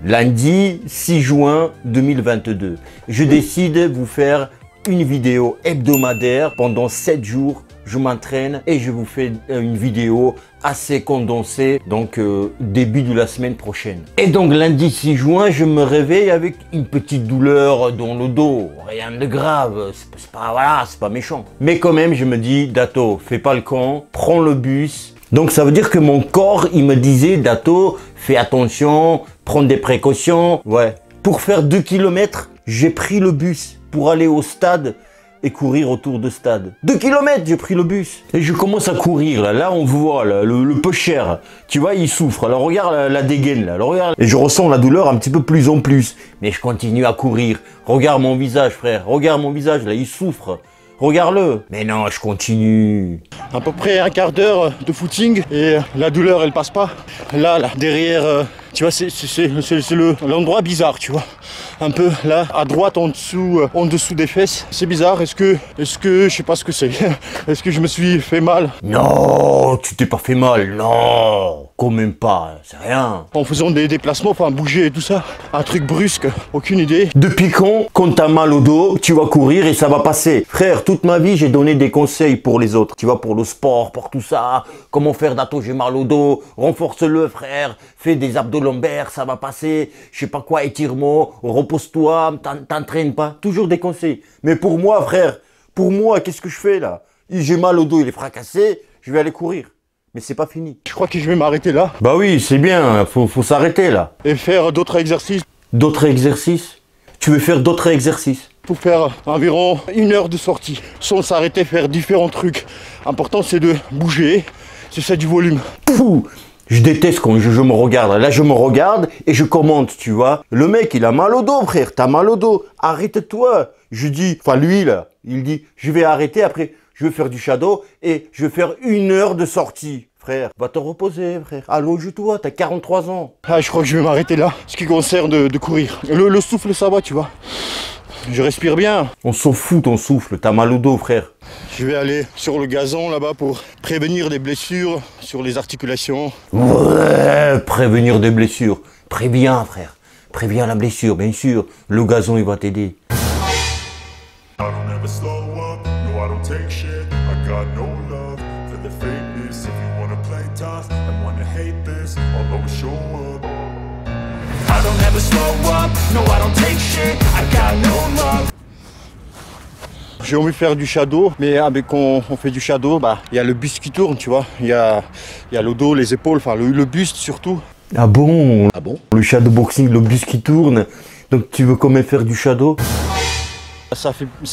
lundi 6 juin 2022. Je décide de vous faire une vidéo hebdomadaire pendant 7 jours. Je m'entraîne et je vous fais une vidéo assez condensée, donc début de la semaine prochaine. Et donc lundi 6 juin, je me réveille avec une petite douleur dans le dos. Rien de grave, c'est pas méchant. Mais quand même, je me dis, Dato, fais pas le con, prends le bus. Donc ça veut dire que mon corps, il me disait, Dato, fais attention, prends des précautions. Ouais. Pour faire 2 km, j'ai pris le bus pour aller au stade et courir autour de stade. 2 km, j'ai pris le bus. Et je commence à courir, là on voit le peu cher. Tu vois, il souffre. Alors regarde la dégaine, là. Alors, regarde. Et je ressens la douleur un petit peu plus en plus. Mais je continue à courir. Regarde mon visage, frère. Regarde mon visage, là, il souffre. Regarde-le. Mais non, je continue. À peu près un quart d'heure de footing et la douleur, elle passe pas. Là, derrière, tu vois, c'est l'endroit bizarre, tu vois. Un peu là, à droite, en dessous des fesses. C'est bizarre. Est-ce que, je sais pas ce que c'est. Est-ce que je me suis fait mal? Non, tu t'es pas fait mal. Non, quand même pas. C'est rien. En faisant des déplacements, enfin bouger et tout ça. Un truc brusque, aucune idée. Depuis quand t'as mal au dos, tu vas courir et ça va passer. Frère, toute ma vie, j'ai donné des conseils pour les autres. Tu vois, pour le sport, pour tout ça. Comment faire, Dato, j'ai mal au dos. Renforce-le, frère. Fais des abdos lombaires, ça va passer. Je sais pas quoi, étirement. Repose-toi, t'entraînes pas. Toujours des conseils. Mais pour moi, frère, qu'est-ce que je fais là? J'ai mal au dos, il est fracassé. Je vais aller courir. Mais c'est pas fini. Je crois que je vais m'arrêter là. Bah oui, c'est bien. Faut s'arrêter là. Et faire d'autres exercices. D'autres exercices? Tu veux faire d'autres exercices? Pour faire environ 1 heure de sortie, sans s'arrêter, faire différents trucs. L'important c'est de bouger, c'est ça du volume. Fou! Je déteste quand je me regarde. Là, je me regarde et je commente, tu vois. Le mec, il a mal au dos, frère. T'as mal au dos. Arrête-toi. Je dis, enfin lui là, il dit, je vais arrêter. Après, je vais faire du shadow et je vais faire 1 heure de sortie. Frère, va te reposer, frère. Allonge-toi, t'as 43 ans. Ah, je crois que je vais m'arrêter là. Ce qui concerne de courir. Le souffle, ça va, tu vois. Je respire bien. On s'en fout ton souffle, t'as mal au dos, frère. Je vais aller sur le gazon là-bas pour prévenir des blessures sur les articulations. Ouais, prévenir des blessures. Préviens, frère. Préviens la blessure, bien sûr. Le gazon, il va t'aider. J'ai envie de faire du shadow, mais quand on fait du shadow, bah il y a le buste qui tourne, tu vois. Il y a le dos, les épaules, enfin le buste surtout. Ah bon? Ah bon? Le shadow boxing, le buste qui tourne. Donc tu veux quand même faire du shadow? Ça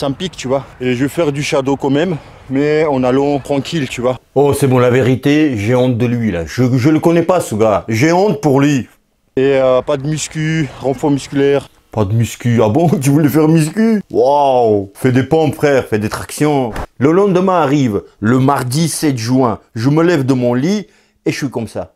me pique, tu vois. Et je vais faire du shadow quand même, mais en allant tranquille, tu vois. Oh, c'est bon, la vérité, j'ai honte de lui, là. Je le connais pas, ce gars. J'ai honte pour lui. Et pas de muscu, renfort musculaire. Pas de muscu. Ah bon? Tu voulais faire muscu? Waouh! Fais des pompes, frère. Fais des tractions. Le lendemain arrive, le mardi 7 juin. Je me lève de mon lit et je suis comme ça.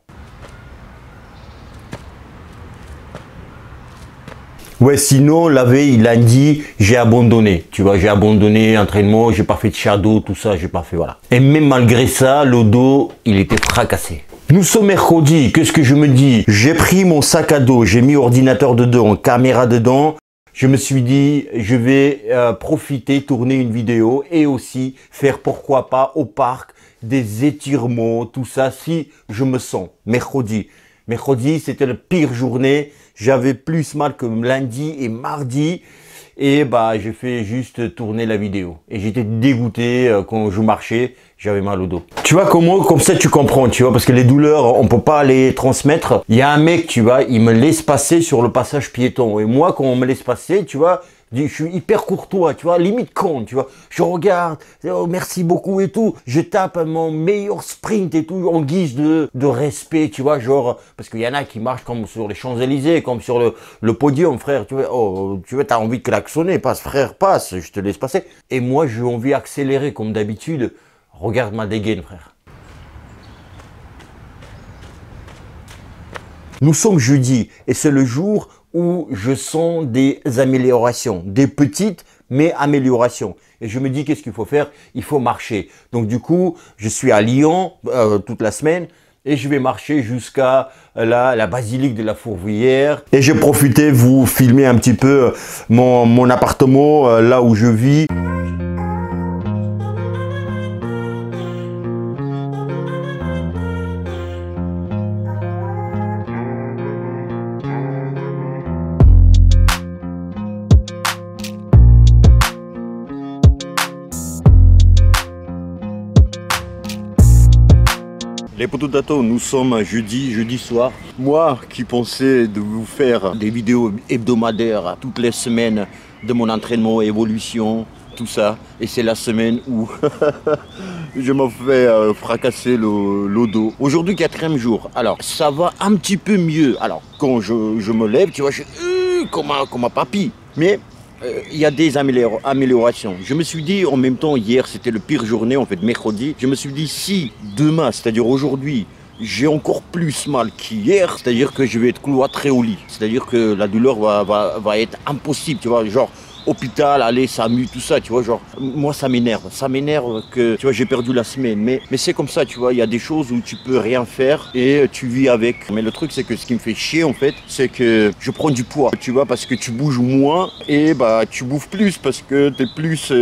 Ouais, sinon, la veille, lundi, j'ai abandonné. Tu vois, j'ai abandonné l'entraînement, j'ai pas fait de shadow, tout ça, j'ai pas fait, voilà. Et même malgré ça, le dos, il était fracassé. Nous sommes mercredi, qu'est-ce que je me dis? J'ai pris mon sac à dos, j'ai mis ordinateur dedans, caméra dedans. Je me suis dit, je vais profiter, tourner une vidéo et aussi faire, pourquoi pas, au parc, des étirements, tout ça, si je me sens. Mercredi. Mercredi, c'était la pire journée. J'avais plus mal que lundi et mardi. Et bah, j'ai fait juste tourner la vidéo. Et j'étais dégoûté quand je marchais, j'avais mal au dos. Tu vois comment, comme ça tu comprends, tu vois, parce que les douleurs, on peut pas les transmettre. Il y a un mec, tu vois, il me laisse passer sur le passage piéton. Et moi, quand on me laisse passer, tu vois, je suis hyper courtois, tu vois, limite con, tu vois. Je regarde, oh, merci beaucoup et tout. Je tape mon meilleur sprint et tout en guise de respect, tu vois, genre, parce qu'il y en a qui marchent comme sur les Champs-Élysées, comme sur le podium, frère, tu vois. Oh, tu vois, t'as envie de klaxonner, passe, frère, passe, je te laisse passer. Et moi, j'ai envie d'accélérer comme d'habitude. Regarde ma dégaine, frère. Nous sommes jeudi et c'est le jour où je sens des améliorations, des petites mais améliorations. Et je me dis, qu'est-ce qu'il faut faire? Il faut marcher. Donc du coup, je suis à Lyon toute la semaine. Et je vais marcher jusqu'à la basilique de la Fourvière. Et j'ai profité vous filmer un petit peu mon appartement, là où je vis. Les potos d'Ato, nous sommes jeudi soir. Moi qui pensais de vous faire des vidéos hebdomadaires toutes les semaines de mon entraînement, évolution, tout ça. Et c'est la semaine où je me fais fracasser le dos. Aujourd'hui, 4e jour. Alors, ça va un petit peu mieux. Alors, quand je me lève, tu vois, je suis comme un papy. Mais il y a des améliorations. Je me suis dit, en même temps, hier, c'était le pire journée, en fait, mercredi. Je me suis dit, si demain, c'est-à-dire aujourd'hui, j'ai encore plus mal qu'hier, c'est-à-dire que je vais être cloîtré au lit. C'est-à-dire que la douleur va être impossible, tu vois, genre hôpital, aller, SAMU, tout ça, tu vois, genre, moi ça m'énerve que, tu vois, j'ai perdu la semaine, mais c'est comme ça, tu vois, il y a des choses où tu peux rien faire et tu vis avec. Mais le truc, c'est que ce qui me fait chier, en fait, c'est que je prends du poids, tu vois, parce que tu bouges moins et bah, tu bouffes plus parce que t'es plus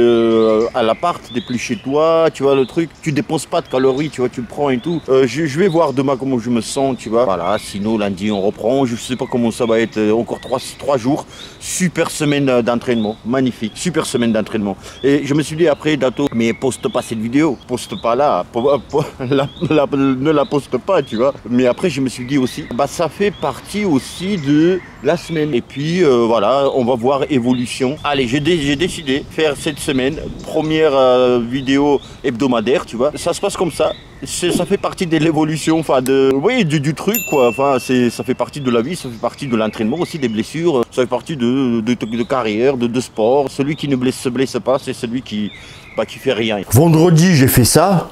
à l'appart, t'es plus chez toi, tu vois, le truc, tu dépenses pas de calories, tu vois, tu le prends et tout. Je vais voir demain comment je me sens, tu vois, voilà, sinon lundi on reprend, je sais pas comment ça va être, encore 3 jours, super semaine d'entraînement. Magnifique, super semaine d'entraînement. Et je me suis dit après, Dato, mais poste pas cette vidéo, poste pas là, ne la poste pas, tu vois. Mais après, je me suis dit aussi, bah ça fait partie aussi de la semaine. Et puis voilà, on va voir évolution. Allez, j'ai décidé de faire cette semaine, première vidéo hebdomadaire, tu vois. Ça se passe comme ça. Ça fait partie de l'évolution, enfin oui, du truc quoi. Enfin, ça fait partie de la vie, ça fait partie de l'entraînement aussi, des blessures. Ça fait partie de carrière, de sport. Celui qui ne se blesse pas, c'est celui qui fait rien. Vendredi, j'ai fait ça.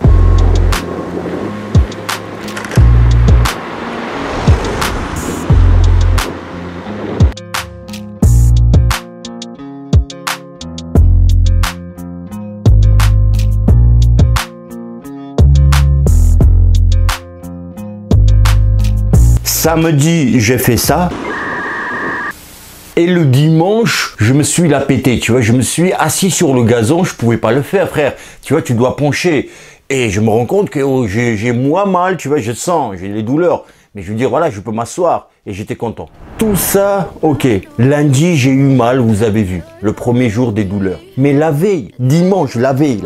Samedi, j'ai fait ça. Et le dimanche, je me suis la pété, tu vois. Je me suis assis sur le gazon, je pouvais pas le faire, frère. Tu vois, tu dois pencher. Et je me rends compte que j'ai moins mal, tu vois, je sens, j'ai les douleurs. Mais je veux dire, voilà, je peux m'asseoir. Et j'étais content. Tout ça, ok. Lundi, j'ai eu mal, vous avez vu. Le premier jour des douleurs. Mais la veille, dimanche, la veille,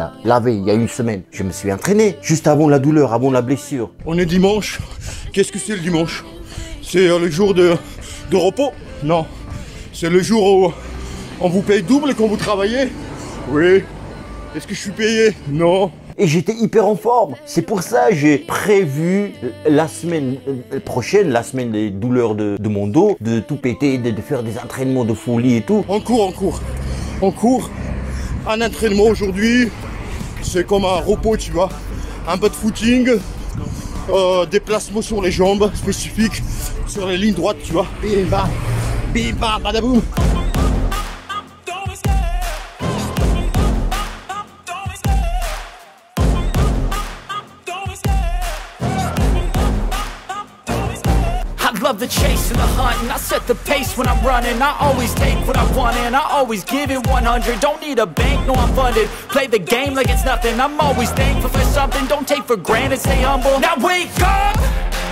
il y a une semaine, je me suis entraîné. Juste avant la douleur, avant la blessure. On est dimanche. Qu'est-ce que c'est le dimanche? C'est le jour de repos? Non. C'est le jour où on vous paye double quand vous travaillez? Oui. Est-ce que je suis payé? Non. Et j'étais hyper en forme. C'est pour ça que j'ai prévu la semaine prochaine, la semaine des douleurs de mon dos, de tout péter, de faire des entraînements de folie et tout. On court. Un entraînement aujourd'hui, c'est comme un repos, tu vois. Un peu de footing, déplacement sur les jambes spécifiques, sur les lignes droites, tu vois. Bim bam, badaboum. Love the chase and the hunt, and I set the pace when I'm running. I always take what I want and I always give it 100. Don't need a bank, no I'm funded. Play the game like it's nothing. I'm always thankful for something. Don't take for granted, stay humble. Now wake up,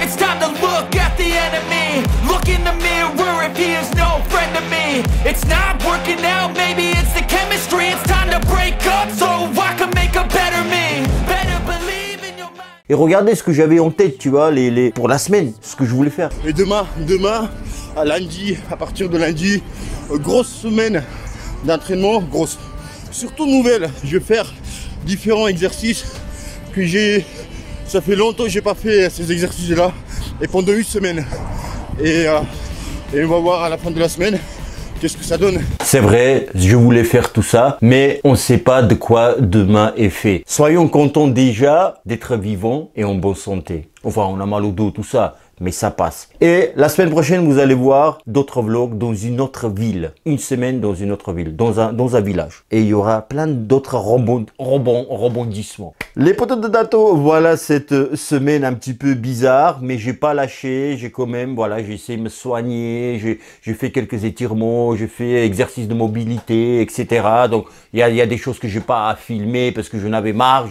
it's time to look at the enemy. Look in the mirror if he is no friend to me. It's not working out, maybe it's the chemistry. It's time to break up so I can make a better me. Better believe in your mind. Et regardez ce que j'avais en tête, tu vois, pour la semaine, ce que je voulais faire. Et demain, à lundi, à partir de lundi, grosse semaine d'entraînement, grosse. Surtout nouvelle, je vais faire différents exercices que ça fait longtemps que j'ai pas fait ces exercices-là. Et pendant une semaine. Et on va voir à la fin de la semaine qu'est-ce que ça donne. C'est vrai, je voulais faire tout ça, mais on ne sait pas de quoi demain est fait. Soyons contents déjà d'être vivants et en bonne santé. Enfin, on a mal au dos, tout ça, mais ça passe. Et la semaine prochaine, vous allez voir d'autres vlogs dans une autre ville. Une semaine dans une autre ville, dans un village. Et il y aura plein d'autres rebondissements. Les potos de Dato, voilà cette semaine un petit peu bizarre, mais j'ai pas lâché. J'ai quand même, voilà, j'ai essayé de me soigner. J'ai fait quelques étirements, j'ai fait exercices de mobilité, etc. Donc, il y a des choses que j'ai pas à filmer parce que j'en avais marre.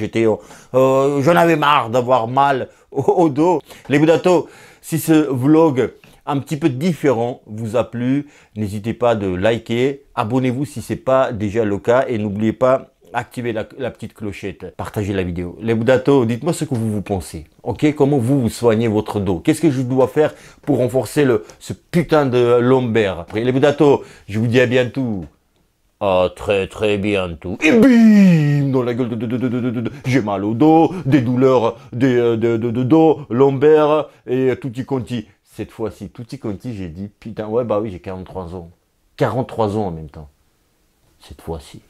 J'en avais marre d'avoir mal au dos. Les Boudatos, si ce vlog un petit peu différent vous a plu, n'hésitez pas de liker, abonnez-vous si ce n'est pas déjà le cas et n'oubliez pas d'activer la petite clochette, partagez la vidéo. Les Boudatos, dites-moi ce que vous pensez, ok? Comment vous soignez votre dos? Qu'est-ce que je dois faire pour renforcer ce putain de lombaire? Les Boudatos, je vous dis à bientôt. À très bientôt. Et bim dans la gueule j'ai mal au dos, des douleurs de dos, lombaire et tutti quanti. Cette fois-ci, tutti quanti, j'ai dit putain, ouais bah oui, j'ai 43 ans. 43 ans en même temps. Cette fois-ci.